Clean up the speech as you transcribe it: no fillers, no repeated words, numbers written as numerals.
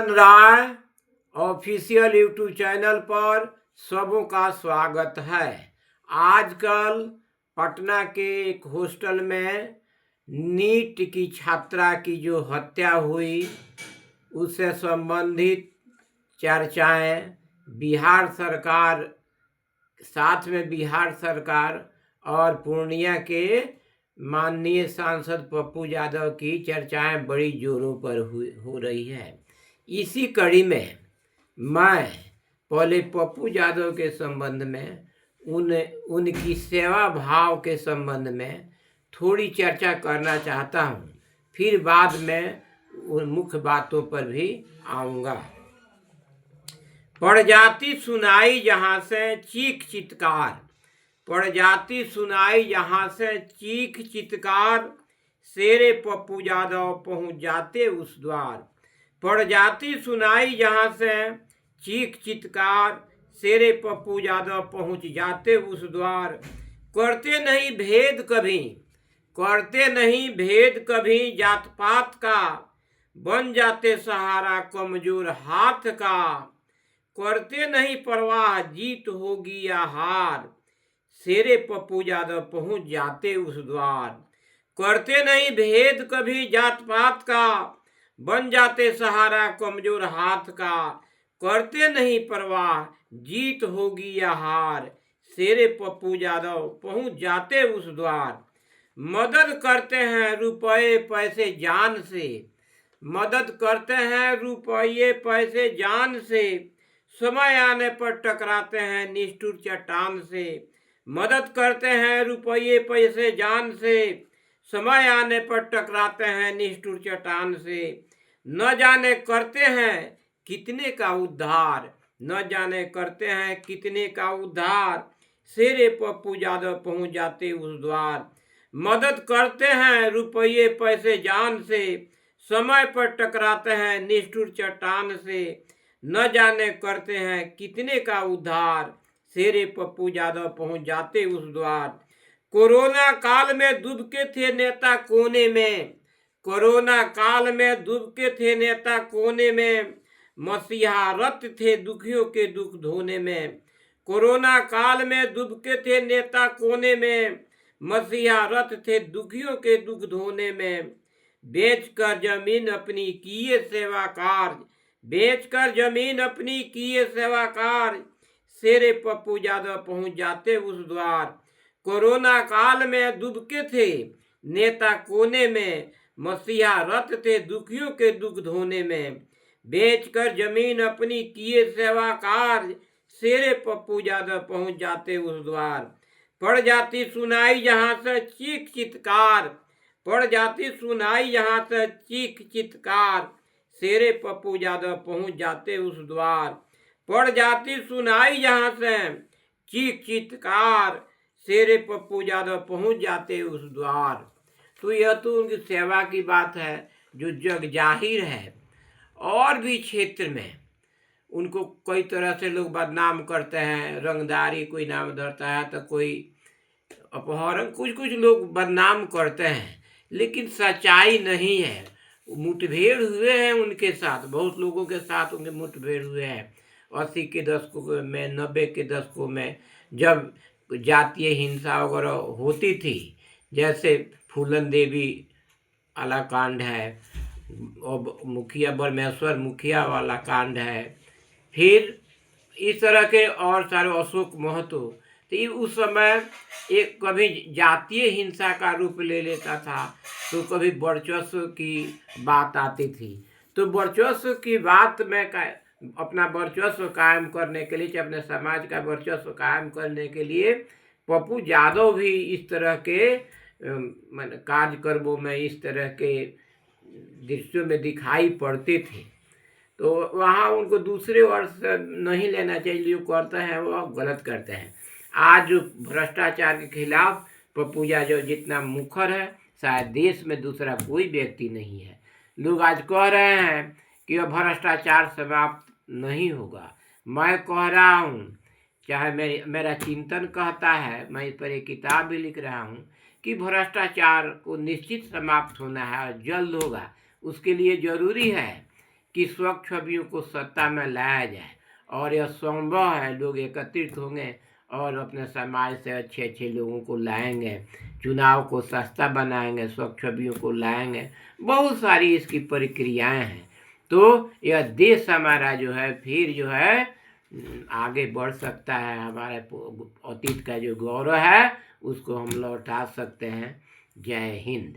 राय official YouTube channel पर सबों का स्वागत है। आजकल पटना के एक हॉस्टल में नीट की छात्रा की जो हत्या हुई उससे संबंधित चर्चाएं बिहार सरकार, साथ में बिहार सरकार और पूर्णिया के माननीय सांसद पप्पू यादव की चर्चाएं बड़ी जोरों पर हो रही है। इसी कड़ी में मैं पहले पप्पू यादव के संबंध में उनकी सेवा भाव के संबंध में थोड़ी चर्चा करना चाहता हूं, फिर बाद में उन मुख्य बातों पर भी आऊँगा। प्रजाति सुनाई जहाँ से चीख चित्कार, प्रजाति सुनाई जहाँ से चीख चित्कार, शेरे पप्पू यादव पहुँच जाते उस द्वार। प्रजाति सुनाई जहाँ से चीख चित्कार, शेरे पप्पू यादव पहुँच जाते उस द्वार। करते नहीं भेद कभी, करते नहीं भेद कभी जात पात का, बन जाते सहारा कमजोर हाथ का। करते नहीं परवाह जीत होगी या हार, शेरे पप्पू यादव पहुँच जाते उस द्वार। करते नहीं भेद कभी जात पात का, बन जाते सहारा कमजोर हाथ का। करते नहीं परवाह जीत होगी या हार, शेरे पप्पू यादव पहुँच जाते उस द्वार। मदद करते हैं रुपये पैसे जान से, मदद करते हैं रुपये पैसे जान से, समय आने पर टकराते हैं निष्ठुर चट्टान से। मदद करते हैं रुपये पैसे जान से, समय आने पर टकराते हैं निष्ठुर चट्टान से। न जाने करते हैं कितने का उद्धार, न जाने करते हैं कितने का उद्धार, शेरे पप्पू यादव पहुँच जाते उस द्वार। मदद करते हैं रुपये पैसे जान से, समय पर टकराते हैं निष्ठुर चट्टान से। न जाने करते हैं कितने का उद्धार, शेरे पप्पू यादव पहुँच जाते उस द्वार। कोरोना काल में डूबके थे नेता कोने में, कोरोना काल में डूबके थे नेता कोने में, मसीहा रत थे दुखियों के दुख धोने में। कोरोना काल में डूबके थे नेता कोने में, मसीहा रत थे दुखियों के दुख धोने में। बेचकर जमीन अपनी किए सेवा कार्य, बेचकर जमीन अपनी किए सेवा कार्य, शेरे पप्पू यादव पहुँच जाते उस द्वार। कोरोना काल में डूबके थे नेता कोने में, मसीहा रत थे दुखियों के दुख धोने में। बेचकर जमीन अपनी किए सेवा कार्य, शेरे पप्पू यादव पहुँच जाते उस द्वार। पड़ जाती सुनाई जहाँ से चीख चित्कार, पड़ जाती सुनाई जहाँ से चीख चित्कार, शेरे पप्पू यादव पहुँच जाते उस द्वार। पड़ जाती सुनाई जहाँ से चीख चित्कार, शेरे पप्पू यादव पहुँच जाते उस द्वार। तो यह तो उनकी सेवा की बात है जो जग जाहिर है। और भी क्षेत्र में उनको कई तरह से लोग बदनाम करते हैं, रंगदारी कोई नाम धरता है तो कोई अपहरण, कुछ कुछ लोग बदनाम करते हैं, लेकिन सच्चाई नहीं है। मुठभेड़ हुए हैं उनके साथ, बहुत लोगों के साथ उनके मुठभेड़ हुए हैं 80 के दशकों में, 90 के दशकों में, जब जातीय हिंसा वगैरह होती थी, जैसे फूलन देवी वाला कांड है और मुखिया ब्रह्मेश्वर मुखिया वाला कांड है, फिर इस तरह के और सारे अशोक महतो। तो ये उस समय एक कभी जातीय हिंसा का रूप ले लेता था, तो कभी वर्चस्व की बात आती थी। तो वर्चस्व की बात में अपना वर्चस्व कायम करने के लिए, चाहे अपने समाज का वर्चस्व कायम करने के लिए पप्पू यादव भी इस तरह के कार्यक्रमों में, इस तरह के दृश्यों में दिखाई पड़ते थे। तो वहाँ उनको दूसरे वर्ष नहीं लेना चाहिए, जो करते हैं वो गलत करते हैं। आज जो भ्रष्टाचार के खिलाफ पप्पू यादव जितना मुखर है, शायद देश में दूसरा कोई व्यक्ति नहीं है। लोग आज कह रहे हैं कि वह भ्रष्टाचार समाप्त नहीं होगा। मैं कह रहा हूँ, चाहे मेरा चिंतन कहता है, मैं इस पर एक किताब भी लिख रहा हूँ कि भ्रष्टाचार को निश्चित समाप्त होना है और जल्द होगा। उसके लिए जरूरी है कि स्वच्छ छवियों को सत्ता में लाया जाए, और यह संभव है। लोग एकत्रित होंगे और अपने समाज से अच्छे अच्छे लोगों को लाएंगे, चुनाव को सस्ता बनाएंगे, स्वच्छ छवियों को लाएंगे, बहुत सारी इसकी प्रक्रियाएं हैं। तो यह देश हमारा जो है फिर जो है आगे बढ़ सकता है। हमारे अतीत का जो गौरव है उसको हम लौटा सकते हैं। जय हिंद।